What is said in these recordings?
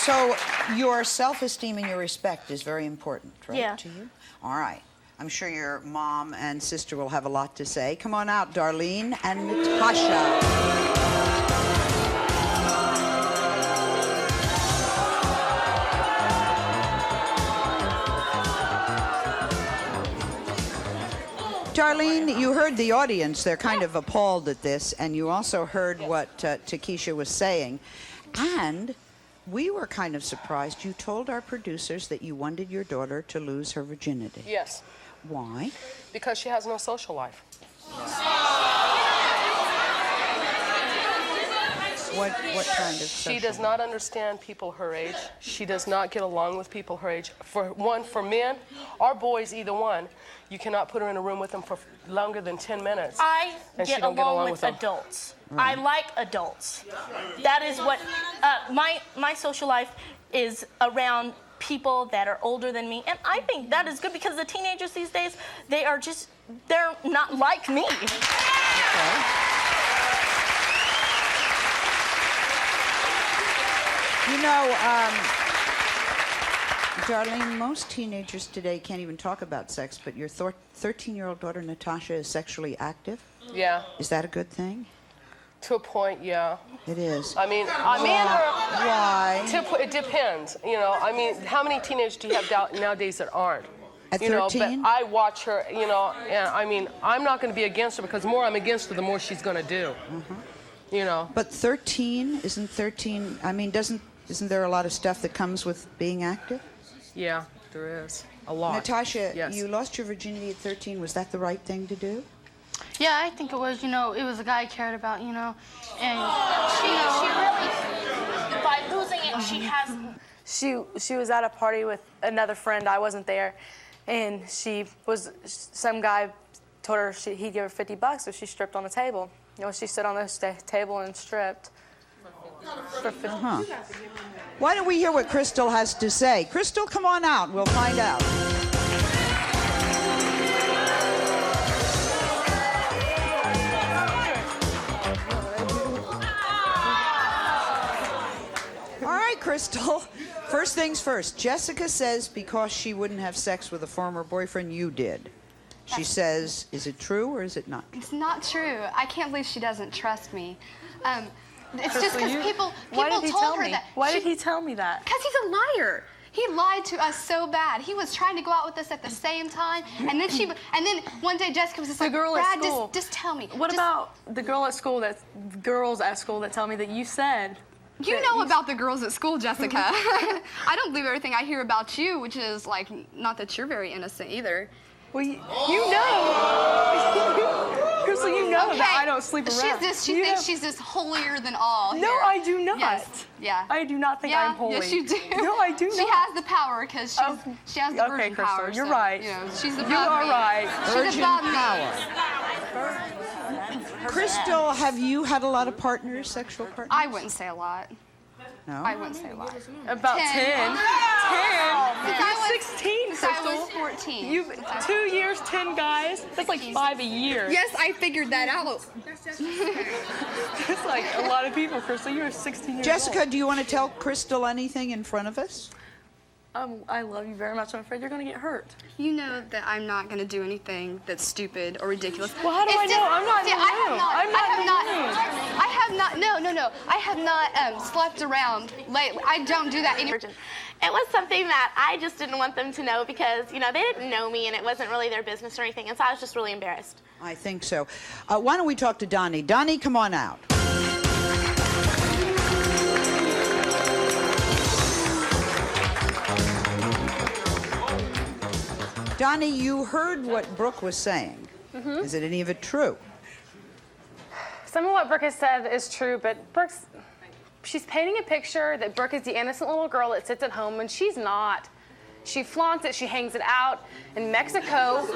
So your self-esteem and your respect is very important, right, Yeah. to you? All right. I'm sure your mom and sister will have a lot to say. Come on out, Darlene and Natasha. Darlene, you heard the audience. They're kind of appalled at this, and you also heard what Takesha was saying. And we were kind of surprised. You told our producers that you wanted your daughter to lose her virginity. Yes. Why? Because she has no social life. What kind of She does not understand people her age. She does not get along with people her age. For men or boys, either one, you cannot put her in a room with them for longer than 10 minutes. I get along with adults. I like adults. That is what my social life is around people that are older than me, and I think that is good because the teenagers these days, they're not like me. Okay. You know, Darlene, most teenagers today can't even talk about sex, but your 13-year-old daughter, Natasha, is sexually active? Yeah. Is that a good thing? To a point, yeah. It is. I mean, Why? It depends, you know. I mean, how many teenagers do you have nowadays that aren't? At 13? You know, but I watch her, you know, and I mean, I'm not going to be against her because the more I'm against her, the more she's going to do. Mm-hmm. You know. But 13, isn't 13, I mean, isn't there a lot of stuff that comes with being active? Yeah, there is. A lot. Natasha, yes. You lost your virginity at 13. Was that the right thing to do? Yeah, I think it was. You know, it was a guy I cared about, you know, and She really, by losing it, she has. She was at a party with another friend. I wasn't there, and some guy told her he'd give her $50, so she stripped on the table. You know, she stood on the table and stripped. For $50. Why don't we hear what Crystal has to say? Crystal, come on out. We'll find out. All right, Crystal. First things first. Jessica says because she wouldn't have sex with a former boyfriend, you did. She says, is it true or is it not true? It's not true. I can't believe she doesn't trust me. It's just because people told her that. Why did he tell me that? Because he's a liar. He lied to us so bad. He was trying to go out with us at the same time, and then one day Jessica was just like, Brad, just tell me. What about the girls at school that tell me that you said? You know about the girls at school, Jessica. I don't believe everything I hear about you, which is like, not that you're very innocent either. Well, you know. Crystal, you know that I don't sleep around. She thinks she's this holier than all. No, I do not. Yes. Yeah. I do not think I'm holy. Yes, you do. No, I do not. She has the power because she has the virgin Crystal, power. you're so, right. You know, she's above you are me. right. She's above Power. Crystal, have you had a lot of partners, sexual partners? I wouldn't say a lot. No? I wouldn't say a lot. About 10. 10. You're 16, Crystal. I was 14. You've 2 years, 10 guys. That's like 5 a year. Yes, I figured that out. That's like a lot of people, Crystal. You're 16 years Jessica, old. do you want to tell Crystal anything in front of us? I love you very much. I'm afraid you're going to get hurt. You know that I'm not going to do anything that's stupid or ridiculous. Well, how do I know? I'm not in the room. I have not slept around lately. I don't do that anymore. It was something that I just didn't want them to know because, you know, they didn't know me and it wasn't really their business or anything, and so I was just really embarrassed. I think so. Why don't we talk to Donnie? Donnie, come on out. Donnie, you heard what Brooke was saying. Mm-hmm. Is it any of it true? Some of what Brooke has said is true, but she's painting a picture that Brooke is the innocent little girl that sits at home, and she's not. She flaunts it, she hangs it out. In Mexico,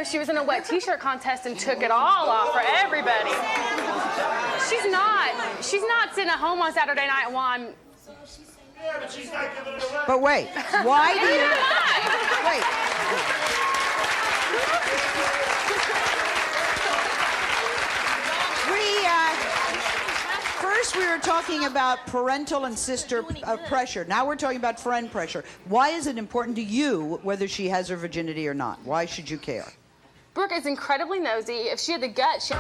she was in a wet t-shirt contest and took it all off for everybody. She's not sitting at home on Saturday night while I'm... Yeah, but she's not giving it away. But wait, why do you... Wait. First, we were talking about parental and sister pressure. Now we're talking about friend pressure. Why is it important to you whether she has her virginity or not? Why should you care? Brooke is incredibly nosy. If she had the gut, she...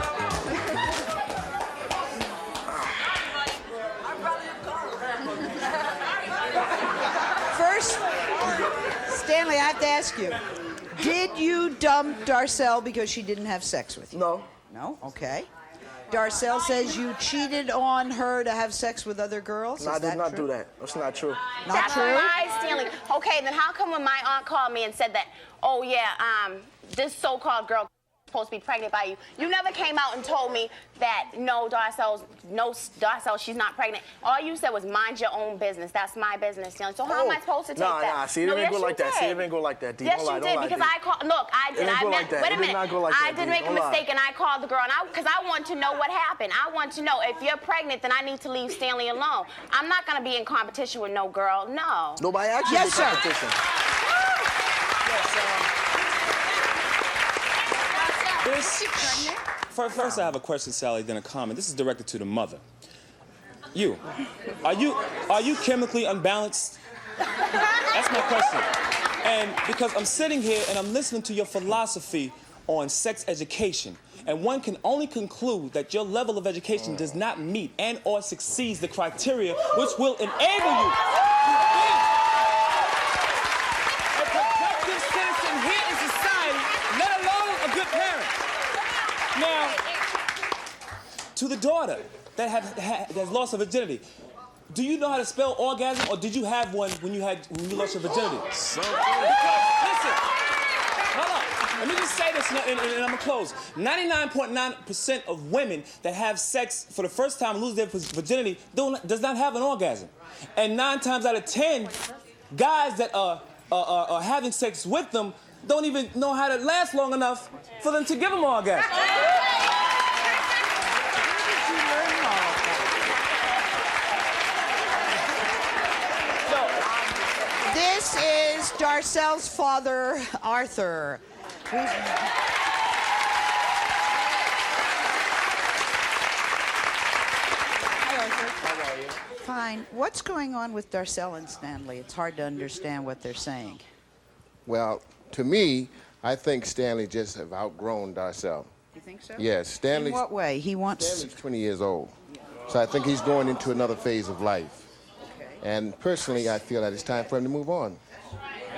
First, Stanley, I have to ask you. Did you dump Darcelle because she didn't have sex with you? No. No? Okay. Darcelle says you cheated on her to have sex with other girls? No, I did not do that. That's not true. Not true? That's Stanley. Okay, then how come when my aunt called me and said that, oh yeah, this so-called girl supposed to be pregnant by you, you never came out and told me that Darcelle, she's not pregnant. All you said was mind your own business. That's my business, Stanley. So how am I supposed to take that? Nah, see, it didn't go like that. See, it didn't go like that, D. Yes, you did, because I called, look, I did. Wait a minute. I did make a mistake, and I called the girl, because I want to know what happened. I want to know, if you're pregnant, then I need to leave Stanley alone. I'm not going to be in competition with no girl, no. Nobody asked you for competition. First, I have a question, Sally, then a comment. This is directed to the mother. You. Are you chemically unbalanced? That's my question. And because I'm sitting here and I'm listening to your philosophy on sex education, and one can only conclude that your level of education does not meet and or succeeds the criteria which will enable you a productive citizen here in society, let alone a good parent. Now, to the daughter that has lost her virginity, do you know how to spell orgasm, or did you have one when you lost your virginity? Listen, hold on. Let me just say this, and I'm gonna close. 99.9% of women that have sex for the first time and lose their virginity does not have an orgasm, and 9 times out of 10, guys that are having sex with them don't even know how to last long enough for them to give them an orgasm. This is Darcelle's father, Arthur. Hi, Arthur. How are you? Fine. What's going on with Darcelle and Stanley? It's hard to understand what they're saying. Well, to me, I think Stanley just have outgrown Darcelle. You think so? Yes, Stanley. In what way? Stanley's 20 years old. So I think he's going into another phase of life. Okay. And personally, I feel that it's time for him to move on.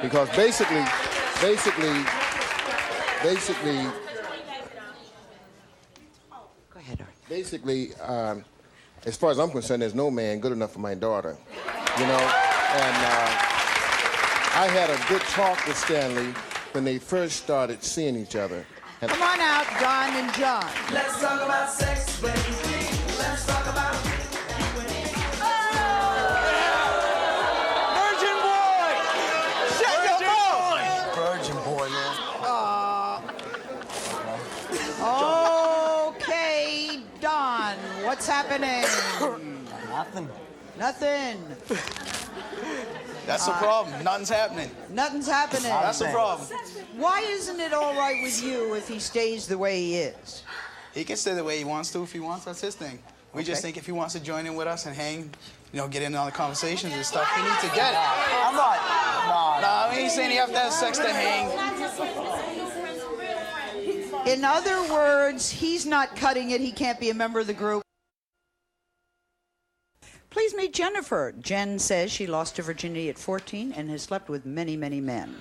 Because basically, Go ahead, Arthur. Basically, as far as I'm concerned, there's no man good enough for my daughter. You know? And I had a good talk with Stanley when they first started seeing each other. And come on out, Don and John. Let's talk about sex, baby. Let's talk about Virgin boy! Shut your mouth! Virgin boy, man. Okay, Don, what's happening? Nothing. Nothing. That's the problem. Nothing's happening. Nothing's happening. That's the problem. Why isn't it all right with you if he stays the way he is? He can stay the way he wants to if he wants. That's his thing. We just think if he wants to join in with us and hang, get in on the conversations and stuff, he needs to get it. I'm not. No, I mean, he's saying you have to have sex to hang. In other words, he's not cutting it. He can't be a member of the group. Please meet Jennifer. Jen says she lost her virginity at 14 and has slept with many, many men.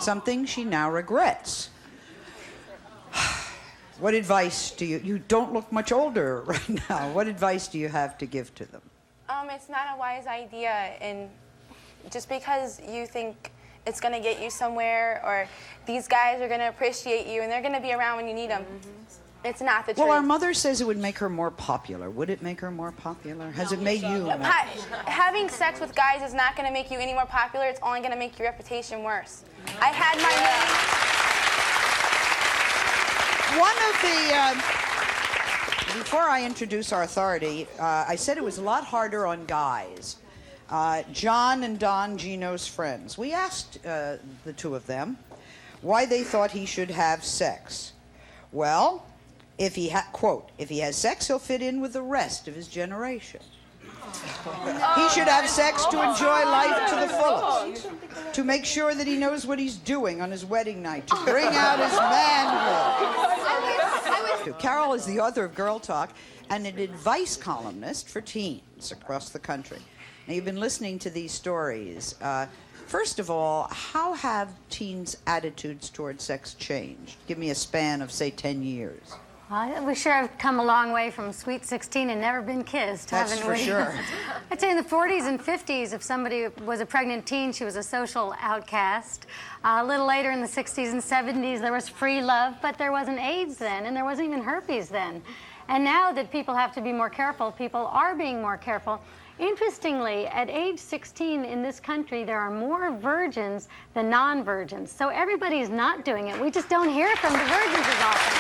Something she now regrets. What advice do you don't look much older right now. What advice do you have to give to them? It's not a wise idea, and just because you think it's going to get you somewhere or these guys are going to appreciate you and they're going to be around when you need them, it's not the truth. Well, our mother says it would make her more popular. Would it make her more popular? Has it made you? Having sex with guys is not going to make you any more popular. It's only going to make your reputation worse. I had my name. Before I introduce our authority, I said it was a lot harder on guys. John and Don, GENO'S friends. We asked the two of them why they thought he should have sex. Well, If he quote, if he has sex, he'll fit in with the rest of his generation. He should have sex to enjoy life to the fullest, to make sure that he knows what he's doing on his wedding night, to bring out his manhood. Carol is the author of Girl Talk and an advice columnist for teens across the country. Now, you've been listening to these stories. First of all, how have teens' attitudes towards sex changed? Give me a span of, say, 10 years. Well, we sure have come a long way from sweet 16 and never been kissed, That's haven't for we? sure. I'd say in the 40s and 50s, if somebody was a pregnant teen, she was a social outcast. A little later in the 60s and 70s, there was free love, but there wasn't AIDS then, and there wasn't even herpes then. And now that people have to be more careful, people are being more careful. Interestingly, at age 16 in this country, there are more virgins than non-virgins. So everybody's not doing it. We just don't hear from the virgins as often.